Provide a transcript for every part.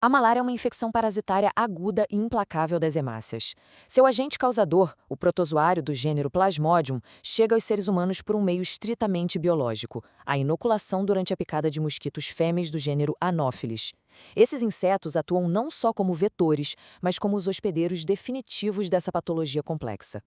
A malária é uma infecção parasitária aguda e implacável das hemácias. Seu agente causador, o protozoário do gênero Plasmodium, chega aos seres humanos por um meio estritamente biológico, a inoculação durante a picada de mosquitos fêmeas do gênero Anopheles. Esses insetos atuam não só como vetores, mas como os hospedeiros definitivos dessa patologia complexa.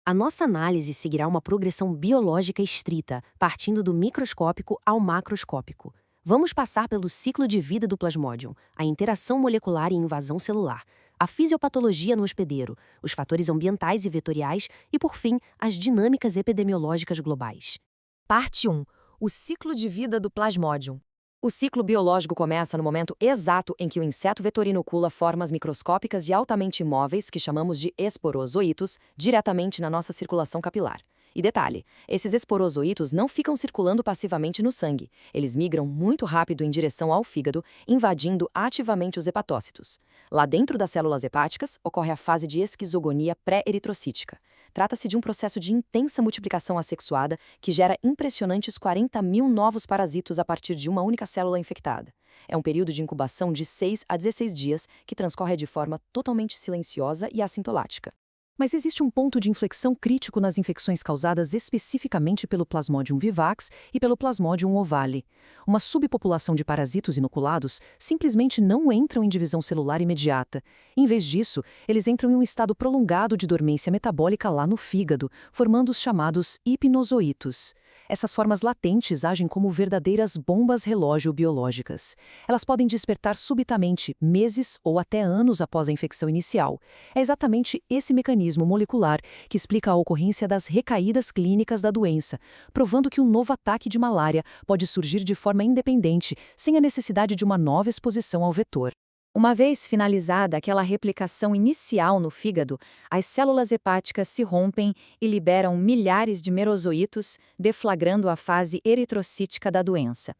A nossa análise seguirá uma progressão biológica estrita, partindo do microscópico ao macroscópico. Vamos passar pelo ciclo de vida do Plasmodium, a interação molecular e invasão celular, a fisiopatologia no hospedeiro, os fatores ambientais e vetoriais e, por fim, as dinâmicas epidemiológicas globais. Parte 1. O ciclo de vida do Plasmodium. O ciclo biológico começa no momento exato em que o inseto vetor inocula formas microscópicas e altamente imóveis, que chamamos de esporozoítos, diretamente na nossa circulação capilar. E detalhe, esses esporozoítos não ficam circulando passivamente no sangue. Eles migram muito rápido em direção ao fígado, invadindo ativamente os hepatócitos. Lá dentro das células hepáticas, ocorre a fase de esquizogonia pré-eritrocítica. Trata-se de um processo de intensa multiplicação assexuada que gera impressionantes 40.000 novos parasitos a partir de uma única célula infectada. É um período de incubação de 6 a 16 dias que transcorre de forma totalmente silenciosa e assintolática. Mas existe um ponto de inflexão crítico nas infecções causadas especificamente pelo Plasmodium vivax e pelo Plasmodium ovale. Uma subpopulação de parasitos inoculados simplesmente não entram em divisão celular imediata. Em vez disso, eles entram em um estado prolongado de dormência metabólica lá no fígado, formando os chamados hipnozoítos. Essas formas latentes agem como verdadeiras bombas relógio biológicas. Elas podem despertar subitamente, meses ou até anos após a infecção inicial. É exatamente esse mecanismo molecular que explica a ocorrência das recaídas clínicas da doença, provando que um novo ataque de malária pode surgir de forma independente, sem a necessidade de uma nova exposição ao vetor. Uma vez finalizada aquela replicação inicial no fígado, as células hepáticas se rompem e liberam milhares de merozoítos, deflagrando a fase eritrocítica da doença.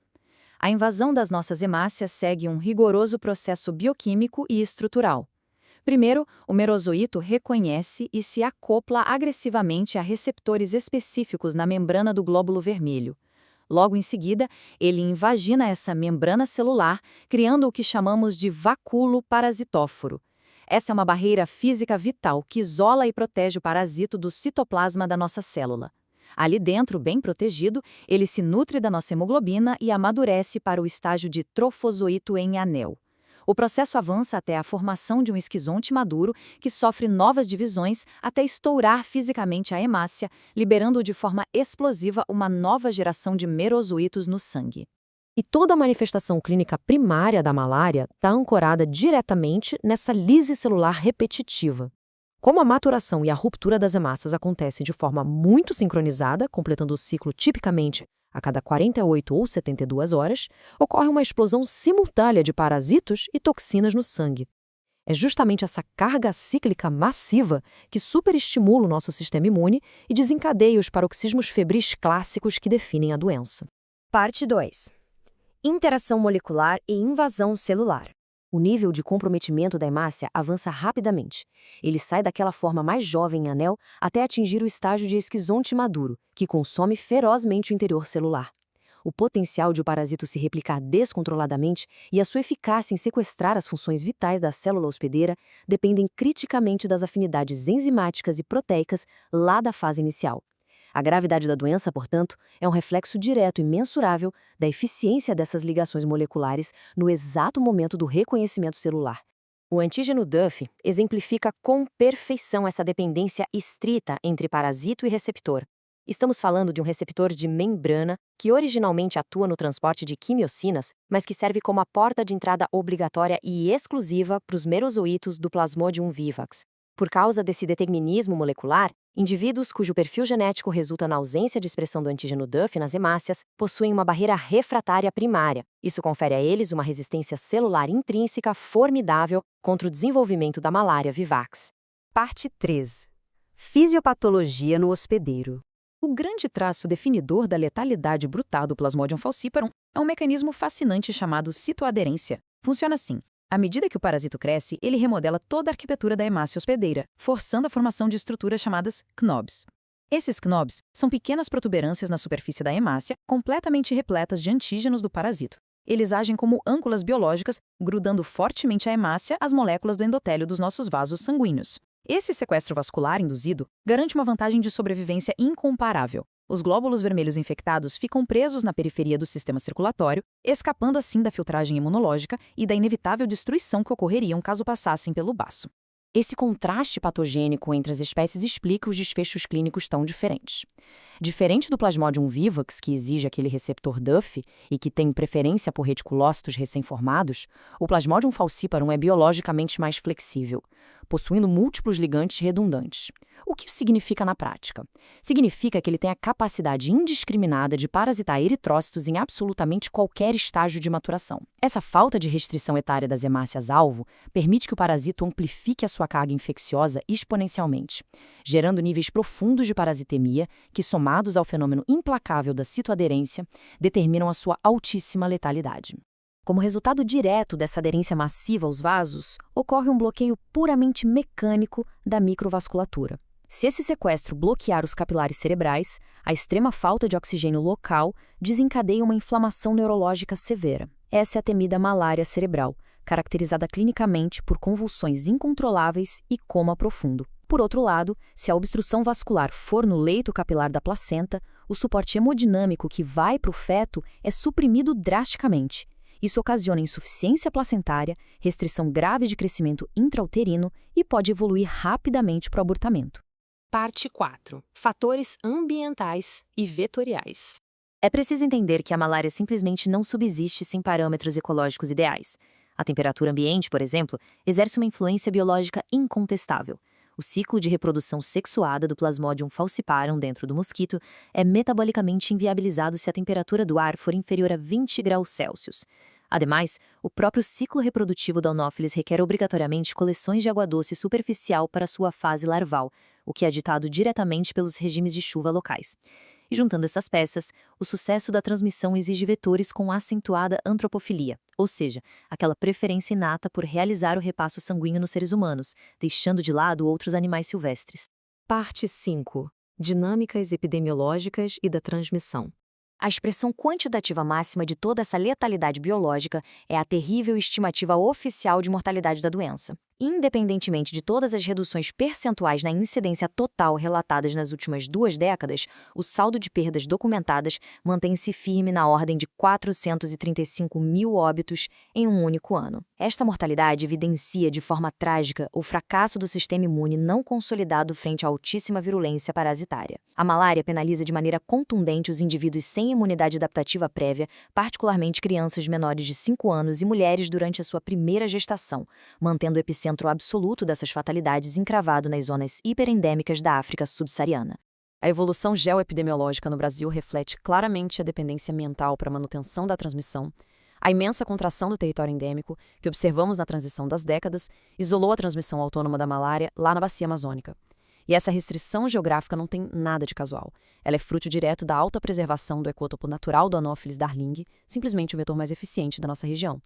A invasão das nossas hemácias segue um rigoroso processo bioquímico e estrutural. Primeiro, o merozoíto reconhece e se acopla agressivamente a receptores específicos na membrana do glóbulo vermelho. Logo em seguida, ele invagina essa membrana celular, criando o que chamamos de vacúolo parasitóforo. Essa é uma barreira física vital que isola e protege o parasito do citoplasma da nossa célula. Ali dentro, bem protegido, ele se nutre da nossa hemoglobina e amadurece para o estágio de trofozoíto em anel. O processo avança até a formação de um esquizonte maduro que sofre novas divisões até estourar fisicamente a hemácia, liberando de forma explosiva uma nova geração de merozoítos no sangue. E toda a manifestação clínica primária da malária está ancorada diretamente nessa lise celular repetitiva. Como a maturação e a ruptura das hemácias acontece de forma muito sincronizada, completando o ciclo tipicamente a cada 48 ou 72 horas, ocorre uma explosão simultânea de parasitos e toxinas no sangue. É justamente essa carga cíclica massiva que superestimula o nosso sistema imune e desencadeia os paroxismos febris clássicos que definem a doença. Parte 2. Interação molecular e invasão celular. O nível de comprometimento da hemácia avança rapidamente. Ele sai daquela forma mais jovem em anel até atingir o estágio de esquizonte maduro, que consome ferozmente o interior celular. O potencial de o parasito se replicar descontroladamente e a sua eficácia em sequestrar as funções vitais da célula hospedeira dependem criticamente das afinidades enzimáticas e proteicas lá da fase inicial. A gravidade da doença, portanto, é um reflexo direto e mensurável da eficiência dessas ligações moleculares no exato momento do reconhecimento celular. O antígeno Duff exemplifica com perfeição essa dependência estrita entre parasito e receptor. Estamos falando de um receptor de membrana que originalmente atua no transporte de quimiocinas, mas que serve como a porta de entrada obrigatória e exclusiva para os merozoítos do Plasmodium vivax. Por causa desse determinismo molecular, indivíduos cujo perfil genético resulta na ausência de expressão do antígeno Duff nas hemácias possuem uma barreira refratária primária. Isso confere a eles uma resistência celular intrínseca formidável contra o desenvolvimento da malária vivax. Parte 3. Fisiopatologia no hospedeiro. O grande traço definidor da letalidade brutal do Plasmodium falciparum é um mecanismo fascinante chamado citoaderência. Funciona assim. À medida que o parasito cresce, ele remodela toda a arquitetura da hemácia hospedeira, forçando a formação de estruturas chamadas knobs. Esses knobs são pequenas protuberâncias na superfície da hemácia, completamente repletas de antígenos do parasito. Eles agem como âncoras biológicas, grudando fortemente a hemácia às moléculas do endotélio dos nossos vasos sanguíneos. Esse sequestro vascular induzido garante uma vantagem de sobrevivência incomparável. Os glóbulos vermelhos infectados ficam presos na periferia do sistema circulatório, escapando assim da filtragem imunológica e da inevitável destruição que ocorreriam caso passassem pelo baço. Esse contraste patogênico entre as espécies explica os desfechos clínicos tão diferentes. Diferente do Plasmodium vivax, que exige aquele receptor DUF e que tem preferência por reticulócitos recém-formados, o Plasmodium falciparum é biologicamente mais flexível, possuindo múltiplos ligantes redundantes. O que isso significa na prática? Significa que ele tem a capacidade indiscriminada de parasitar eritrócitos em absolutamente qualquer estágio de maturação. Essa falta de restrição etária das hemácias-alvo permite que o parasito amplifique a sua carga infecciosa exponencialmente, gerando níveis profundos de parasitemia que, somados ao fenômeno implacável da citoaderência, determinam a sua altíssima letalidade. Como resultado direto dessa aderência massiva aos vasos, ocorre um bloqueio puramente mecânico da microvasculatura. Se esse sequestro bloquear os capilares cerebrais, a extrema falta de oxigênio local desencadeia uma inflamação neurológica severa. Essa é a temida malária cerebral, caracterizada clinicamente por convulsões incontroláveis e coma profundo. Por outro lado, se a obstrução vascular for no leito capilar da placenta, o suporte hemodinâmico que vai para o feto é suprimido drasticamente. Isso ocasiona insuficiência placentária, restrição grave de crescimento intrauterino e pode evoluir rapidamente para o abortamento. Parte 4. Fatores ambientais e vetoriais. É preciso entender que a malária simplesmente não subsiste sem parâmetros ecológicos ideais. A temperatura ambiente, por exemplo, exerce uma influência biológica incontestável. O ciclo de reprodução sexuada do Plasmodium falciparum dentro do mosquito é metabolicamente inviabilizado se a temperatura do ar for inferior a 20 graus Celsius. Ademais, o próprio ciclo reprodutivo da Anopheles requer obrigatoriamente coleções de água doce superficial para sua fase larval, o que é ditado diretamente pelos regimes de chuva locais. E juntando essas peças, o sucesso da transmissão exige vetores com acentuada antropofilia, ou seja, aquela preferência inata por realizar o repasso sanguíneo nos seres humanos, deixando de lado outros animais silvestres. Parte 5. Dinâmicas epidemiológicas e da transmissão. A expressão quantitativa máxima de toda essa letalidade biológica é a terrível estimativa oficial de mortalidade da doença. Independentemente de todas as reduções percentuais na incidência total relatadas nas últimas 2 décadas, o saldo de perdas documentadas mantém-se firme na ordem de 435 mil óbitos em um único ano. Esta mortalidade evidencia de forma trágica o fracasso do sistema imune não consolidado frente à altíssima virulência parasitária. A malária penaliza de maneira contundente os indivíduos sem imunidade adaptativa prévia, particularmente crianças menores de 5 anos e mulheres durante a sua primeira gestação, mantendo o epicentro absoluto dessas fatalidades encravado nas zonas hiperendêmicas da África subsaariana. A evolução geoepidemiológica no Brasil reflete claramente a dependência ambiental para a manutenção da transmissão. A imensa contração do território endêmico, que observamos na transição das décadas, isolou a transmissão autônoma da malária lá na bacia amazônica. E essa restrição geográfica não tem nada de casual. Ela é fruto direto da alta preservação do ecotopo natural do Anopheles darling, simplesmente o vetor mais eficiente da nossa região.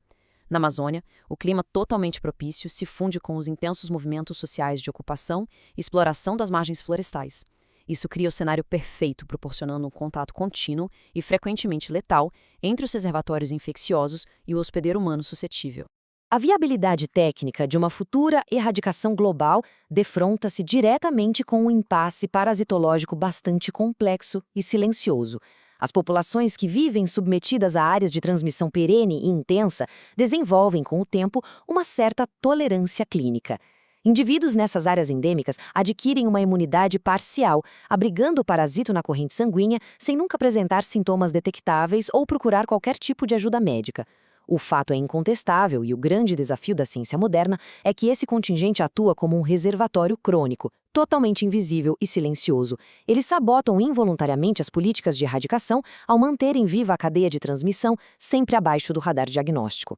Na Amazônia, o clima totalmente propício se funde com os intensos movimentos sociais de ocupação e exploração das margens florestais. Isso cria o cenário perfeito, proporcionando um contato contínuo e frequentemente letal entre os reservatórios infecciosos e o hospedeiro humano suscetível. A viabilidade técnica de uma futura erradicação global defronta-se diretamente com um impasse parasitológico bastante complexo e silencioso. As populações que vivem submetidas a áreas de transmissão perene e intensa desenvolvem, com o tempo, uma certa tolerância clínica. Indivíduos nessas áreas endêmicas adquirem uma imunidade parcial, abrigando o parasito na corrente sanguínea sem nunca apresentar sintomas detectáveis ou procurar qualquer tipo de ajuda médica. O fato é incontestável e o grande desafio da ciência moderna é que esse contingente atua como um reservatório crônico, totalmente invisível e silencioso. Eles sabotam involuntariamente as políticas de erradicação ao manterem viva a cadeia de transmissão sempre abaixo do radar diagnóstico.